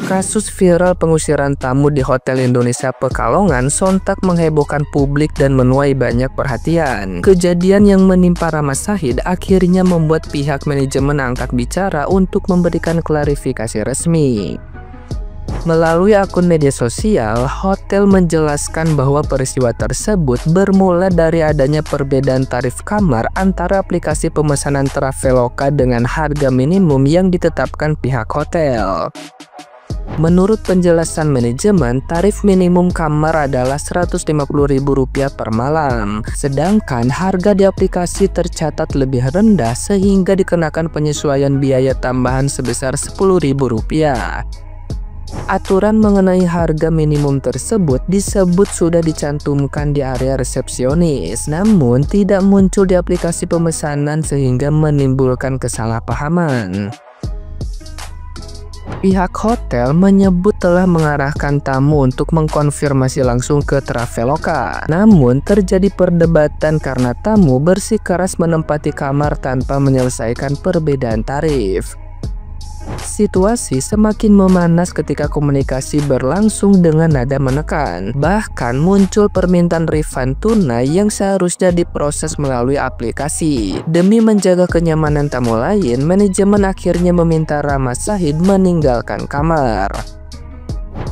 Kasus viral pengusiran tamu di Hotel Indonesia Pekalongan sontak menghebohkan publik dan menuai banyak perhatian. Kejadian yang menimpa Rahma Shahid akhirnya membuat pihak manajemen angkat bicara untuk memberikan klarifikasi resmi. Melalui akun media sosial, hotel menjelaskan bahwa peristiwa tersebut bermula dari adanya perbedaan tarif kamar antara aplikasi pemesanan Traveloka dengan harga minimum yang ditetapkan pihak hotel. Menurut penjelasan manajemen, tarif minimum kamar adalah Rp150.000 per malam, sedangkan harga di aplikasi tercatat lebih rendah sehingga dikenakan penyesuaian biaya tambahan sebesar Rp10.000. Aturan mengenai harga minimum tersebut disebut sudah dicantumkan di area resepsionis, namun tidak muncul di aplikasi pemesanan sehingga menimbulkan kesalahpahaman. Pihak hotel menyebut telah mengarahkan tamu untuk mengkonfirmasi langsung ke Traveloka. Namun terjadi perdebatan karena tamu bersikeras menempati kamar tanpa menyelesaikan perbedaan tarif. Situasi semakin memanas ketika komunikasi berlangsung dengan nada menekan. Bahkan muncul permintaan refund tunai yang seharusnya diproses melalui aplikasi. Demi menjaga kenyamanan tamu lain, manajemen akhirnya meminta Rahma Shahid meninggalkan kamar.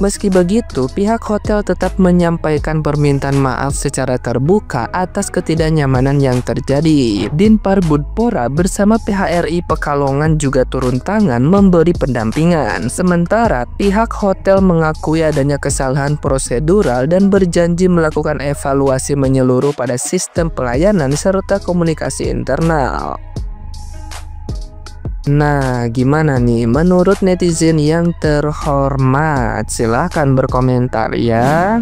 Meski begitu, pihak hotel tetap menyampaikan permintaan maaf secara terbuka atas ketidaknyamanan yang terjadi. Dinpar Budpora bersama PHRI Pekalongan juga turun tangan memberi pendampingan. Sementara pihak hotel mengakui adanya kesalahan prosedural dan berjanji melakukan evaluasi menyeluruh pada sistem pelayanan serta komunikasi internal. Nah, gimana nih menurut netizen yang terhormat? Silahkan berkomentar ya.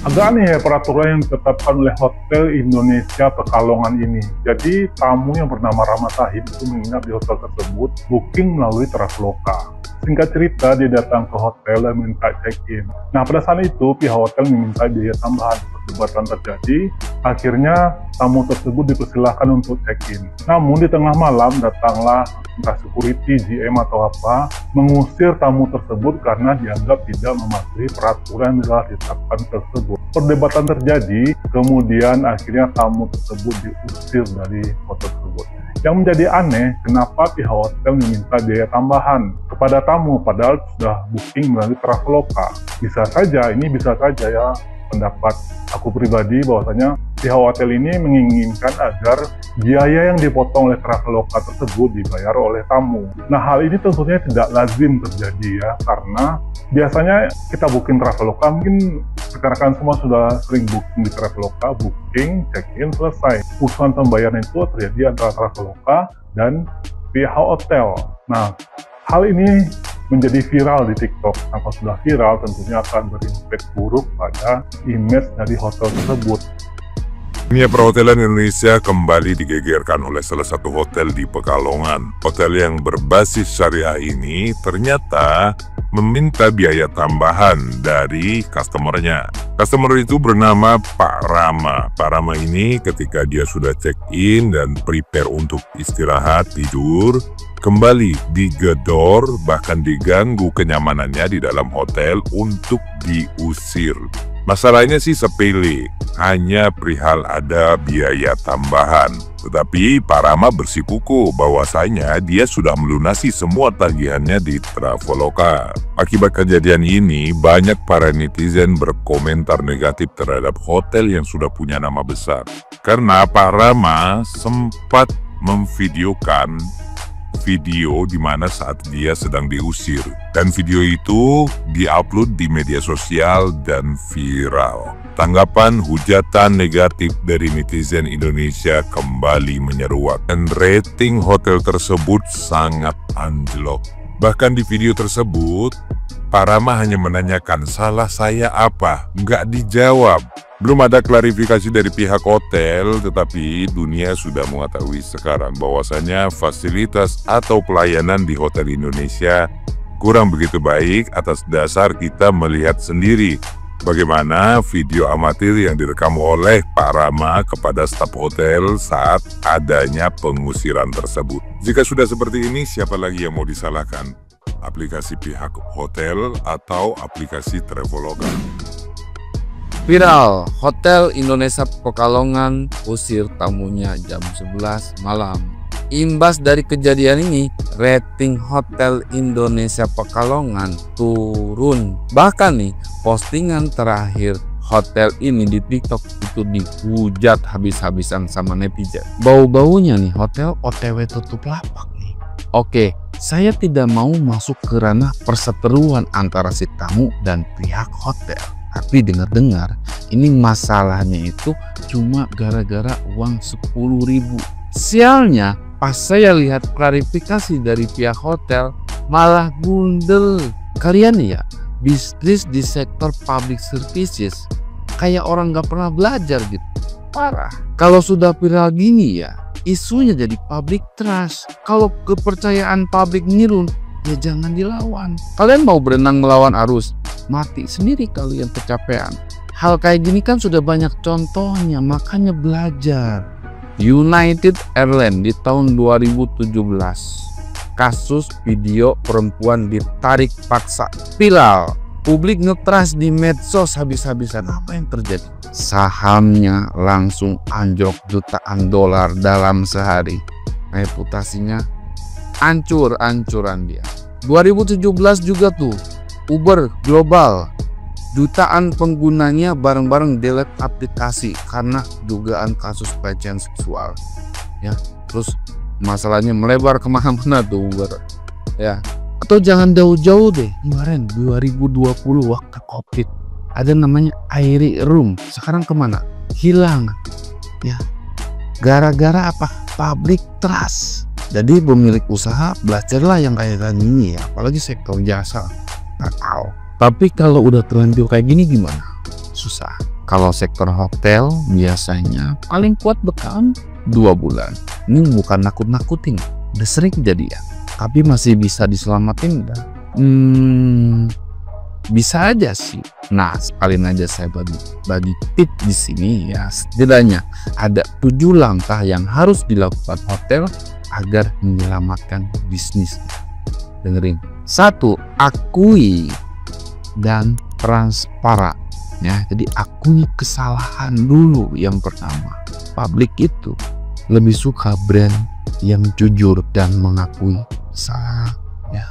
Agak aneh ya peraturan yang ditetapkan oleh Hotel Indonesia Pekalongan ini. Jadi tamu yang bernama Rahma Shahid itu menginap di hotel tersebut booking melalui Traveloka. Singkat cerita, dia datang ke hotel dan minta check-in. Nah, pada saat itu pihak hotel meminta biaya tambahan. Perdebatan terjadi, akhirnya tamu tersebut dipersilahkan untuk check-in. Namun di tengah malam datanglah entah security, GM atau apa, mengusir tamu tersebut karena dianggap tidak mematuhi peraturan yang telah ditetapkan tersebut. Perdebatan terjadi, kemudian akhirnya tamu tersebut diusir dari hotel tersebut. Yang menjadi aneh, kenapa pihak hotel meminta biaya tambahan kepada tamu padahal sudah booking melalui Traveloka. Bisa saja ya pendapat aku pribadi bahwasanya pihak hotel ini menginginkan agar biaya yang dipotong oleh Traveloka tersebut dibayar oleh tamu. Nah, hal ini tentunya tidak lazim terjadi ya, karena biasanya kita booking Traveloka, mungkin rekan-rekan semua sudah sering booking di Traveloka, booking, check-in, selesai. Urusan pembayaran itu terjadi antara Traveloka dan pihak hotel. Nah, hal ini menjadi viral di TikTok. Kalau sudah viral, tentunya akan berimpact buruk pada image dari hotel tersebut. Dunia perhotelan Indonesia kembali digegerkan oleh salah satu hotel di Pekalongan. Hotel yang berbasis syariah ini ternyata meminta biaya tambahan dari customernya. Customer itu bernama Pak Rama. Pak Rama ini ketika dia sudah check-in dan prepare untuk istirahat, tidur, kembali digedor, bahkan diganggu kenyamanannya di dalam hotel untuk diusir. Masalahnya sih sepele, hanya perihal ada biaya tambahan. Tetapi Pak Rama bersikukuh bahwasanya dia sudah melunasi semua tagihannya di Traveloka. Akibat kejadian ini, banyak para netizen berkomentar negatif terhadap hotel yang sudah punya nama besar. Karena Pak Rama sempat memvideokan video di mana saat dia sedang diusir, dan video itu diupload di media sosial dan viral. Tanggapan hujatan negatif dari netizen Indonesia kembali menyeruak, dan rating hotel tersebut sangat anjlok. Bahkan di video tersebut, Pak Rama hanya menanyakan salah saya apa, nggak dijawab. Belum ada klarifikasi dari pihak hotel, tetapi dunia sudah mengetahui sekarang bahwasanya fasilitas atau pelayanan di Hotel Indonesia kurang begitu baik atas dasar kita melihat sendiri bagaimana video amatir yang direkam oleh Pak Rama kepada staf hotel saat adanya pengusiran tersebut. Jika sudah seperti ini, siapa lagi yang mau disalahkan? aplikasi pihak hotel atau aplikasi Traveloka. Viral, Hotel Indonesia Pekalongan usir tamunya jam 11 malam. Imbas dari kejadian ini, rating Hotel Indonesia Pekalongan turun. Bahkan nih, postingan terakhir hotel ini di TikTok itu dihujat habis-habisan sama netizen. Bau-baunya nih, hotel OTW tutup lapak nih. Oke, saya tidak mau masuk ke ranah perseteruan antara si tamu dan pihak hotel. Tapi dengar-dengar ini masalahnya itu cuma gara-gara uang 10.000. Sialnya pas saya lihat klarifikasi dari pihak hotel malah gundel. Kalian ya bisnis di sektor public services kayak orang gak pernah belajar gitu. Parah. Kalau sudah viral gini ya isunya jadi public trust. Kalau kepercayaan publik nirun ya jangan dilawan. Kalian mau berenang melawan arus, mati sendiri kalian kecapean. Hal kayak gini kan sudah banyak contohnya, makanya belajar. United Airlines di tahun 2017, kasus video perempuan ditarik paksa viral. Publik ngetras di medsos habis-habisan. Apa yang terjadi? Sahamnya langsung anjlok jutaan dolar dalam sehari. Reputasinya hancur-hancuran dia. 2017 juga tuh Uber global, jutaan penggunanya bareng-bareng delete aplikasi karena dugaan kasus pelecehan seksual. Ya, terus masalahnya melebar kemana-mana tuh Uber. Ya, atau jangan jauh-jauh deh. Kemarin 2020 waktu COVID ada namanya Airy Room. Sekarang kemana? Hilang. Ya, gara-gara apa? Public trust. Jadi pemilik usaha belajarlah yang kayak gini ya, apalagi sektor jasa. Nggak tahu. Tapi kalau udah terlanjur kayak gini gimana? Susah. Kalau sektor hotel biasanya paling kuat bertahan 2 bulan. Ini bukan nakut-nakutin, udah sering jadi ya. Tapi masih bisa diselamatin enggak? Bisa aja sih. Nah, sekalian aja saya bagi tips di sini ya. Setidaknya ada 7 langkah yang harus dilakukan hotel agar menyelamatkan bisnisnya. Dengerin. 1. Akui dan transparan. Ya, jadi akui kesalahan dulu yang pertama. Publik itu lebih suka brand yang jujur dan mengakui salah. Ya,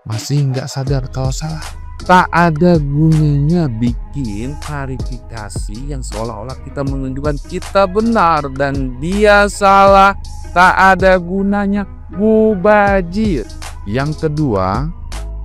masih nggak sadar kalau salah. Tak ada gunanya bikin klarifikasi yang seolah-olah kita menunjukkan kita benar dan dia salah. Tak ada gunanya, mubazir. Yang kedua,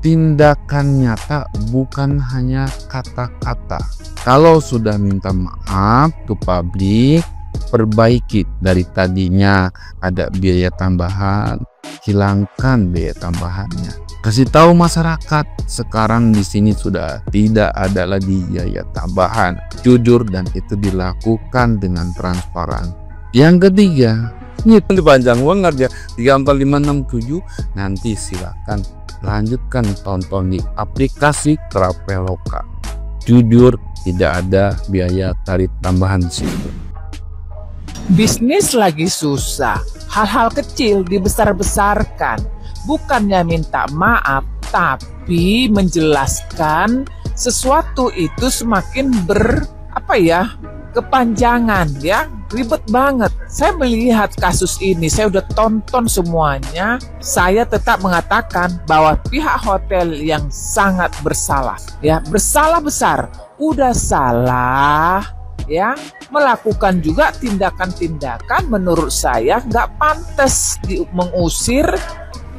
tindakan nyata bukan hanya kata-kata. Kalau sudah minta maaf ke publik, perbaiki. Dari tadinya ada biaya tambahan, hilangkan biaya tambahannya. Kasih tahu masyarakat, sekarang di sini sudah tidak ada lagi biaya tambahan. Jujur dan itu dilakukan dengan transparan. Yang ketiga, ini panjang banget ya, 3, 4, 5, 6, 7. Nanti silakan lanjutkan tonton di aplikasi Traveloka. Jujur, tidak ada biaya tarik tambahan di situ. Bisnis lagi susah, hal-hal kecil dibesar-besarkan. Bukannya minta maaf, tapi menjelaskan sesuatu itu semakin kepanjangan ya, ribet banget. Saya melihat kasus ini, saya udah tonton semuanya. Saya tetap mengatakan bahwa pihak hotel yang sangat bersalah, ya, bersalah besar. Udah salah, ya, melakukan juga tindakan-tindakan menurut saya nggak pantas mengusir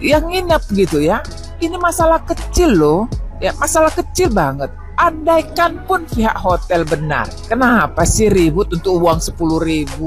yang nginep gitu ya. Ini masalah kecil loh, ya, masalah kecil banget. Andaikan pun pihak hotel benar, kenapa sih ribut untuk uang 10.000?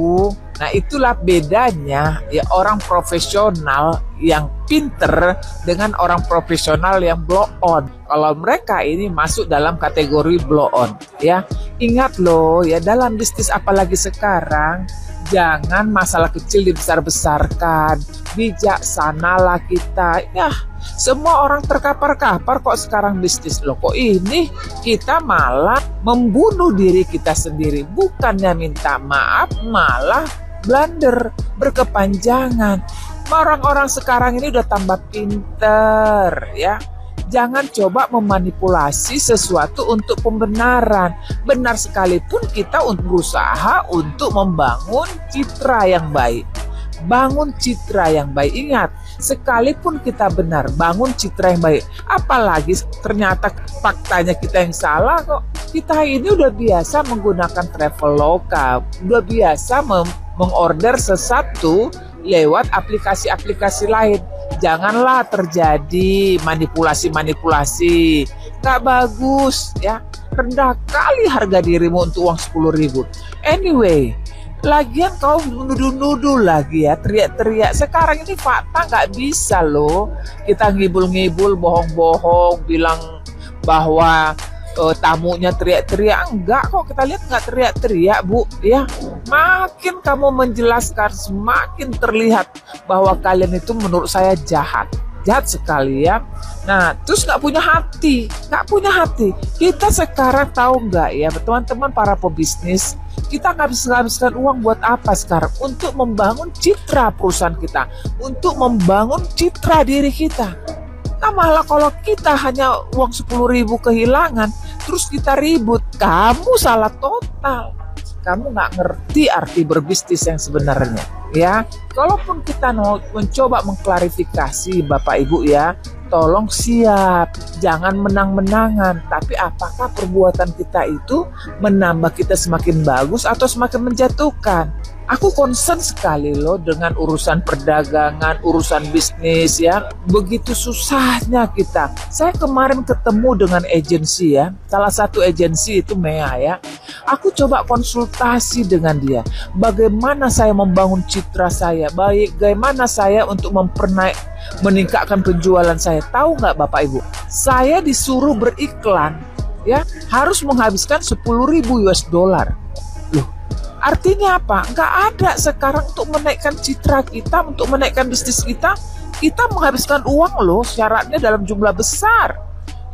Nah, itulah bedanya ya orang profesional yang pinter dengan orang profesional yang blow on. Kalau mereka ini masuk dalam kategori blow on, ya. Ingat loh ya, dalam bisnis apalagi sekarang, jangan masalah kecil dibesar-besarkan. Bijaksanalah kita. Ya, semua orang terkapar-kapar kok sekarang bisnis. Loh, kok ini kita malah membunuh diri kita sendiri. Bukannya minta maaf, malah blunder, berkepanjangan. Orang-orang sekarang ini udah tambah pinter ya. Jangan coba memanipulasi sesuatu untuk pembenaran. Benar sekalipun kita berusaha untuk membangun citra yang baik. Bangun citra yang baik. Ingat, sekalipun kita benar, bangun citra yang baik. Apalagi ternyata faktanya kita yang salah kok. Kita ini udah biasa menggunakan Traveloka, udah biasa mengorder sesuatu lewat aplikasi-aplikasi lain. Janganlah terjadi manipulasi-manipulasi. Nggak bagus ya. Rendah kali harga dirimu untuk uang 10.000. Anyway, lagian kau nuduh-nuduh lagi ya, teriak-teriak. Sekarang ini fakta nggak bisa loh. Kita ngibul-ngibul, bohong-bohong, bilang bahwa tamunya teriak-teriak. Enggak kok, kita lihat nggak teriak-teriak, Bu. Ya, makin kamu menjelaskan, semakin terlihat bahwa kalian itu menurut saya jahat sekali ya. Nah, terus nggak punya hati. Kita sekarang tahu nggak ya, teman-teman para pebisnis, kita ngabiskan uang buat apa sekarang? Untuk membangun citra perusahaan kita, untuk membangun citra diri kita. Nah, malah kalau kita hanya uang 10.000 kehilangan, terus kita ribut, kamu salah total. Kamu nggak ngerti arti berbisnis yang sebenarnya. Ya, kalaupun kita mencoba mengklarifikasi Bapak Ibu ya, tolong siap, jangan menang-menangan. Tapi apakah perbuatan kita itu menambah kita semakin bagus atau semakin menjatuhkan? Aku concern sekali loh dengan urusan perdagangan, urusan bisnis ya. Begitu susahnya kita. Saya kemarin ketemu dengan agensi ya. Salah satu agensi itu Mea ya. Aku coba konsultasi dengan dia. Bagaimana saya membangun citra saya, bagaimana saya untuk meningkatkan penjualan saya. Tahu nggak Bapak Ibu? Saya disuruh beriklan ya, harus menghabiskan 10.000 US dollar. Artinya apa? Nggak ada sekarang untuk menaikkan citra kita, untuk menaikkan bisnis kita. Kita menghabiskan uang loh, syaratnya dalam jumlah besar.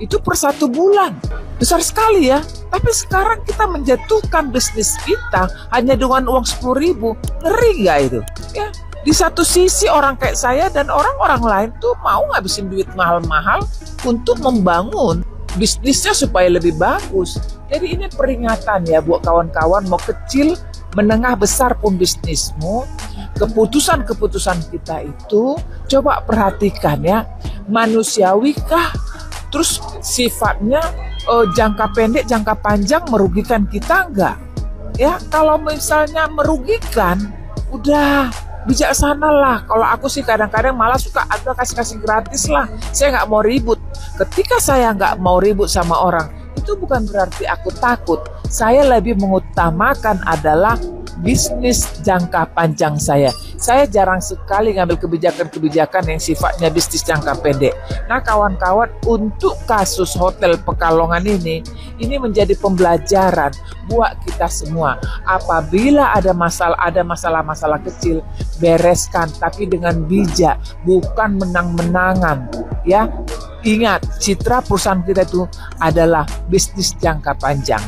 Itu per 1 bulan. Besar sekali ya. Tapi sekarang kita menjatuhkan bisnis kita hanya dengan uang 10.000. Ngeri nggak itu? Ya. Di satu sisi orang kayak saya dan orang-orang lain tuh mau ngabisin duit mahal-mahal untuk membangun bisnisnya supaya lebih bagus. Jadi ini peringatan ya buat kawan-kawan, mau kecil, menengah, besar pun bisnismu, keputusan-keputusan kita itu coba perhatikan ya, manusiawikah, terus sifatnya jangka pendek, jangka panjang merugikan kita enggak? Ya, kalau misalnya merugikan, udah bijaksanalah. Kalau aku sih kadang-kadang malah suka ada kasih-kasih gratis lah. Saya nggak mau ribut. Ketika saya nggak mau ribut sama orang, itu bukan berarti aku takut. Saya lebih mengutamakan adalah bisnis jangka panjang saya. Saya jarang sekali ngambil kebijakan-kebijakan yang sifatnya bisnis jangka pendek. Nah kawan-kawan, untuk kasus Hotel Pekalongan ini menjadi pembelajaran buat kita semua. Apabila ada masalah-masalah kecil, bereskan, tapi dengan bijak, bukan menang-menangan. Ya, ingat, citra perusahaan kita itu adalah bisnis jangka panjang.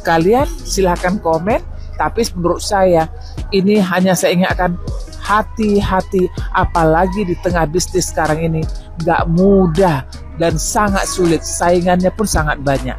Kalian silahkan komen, tapi menurut saya ini hanya saya ingatkan, hati-hati, apalagi di tengah bisnis sekarang ini nggak mudah dan sangat sulit, saingannya pun sangat banyak.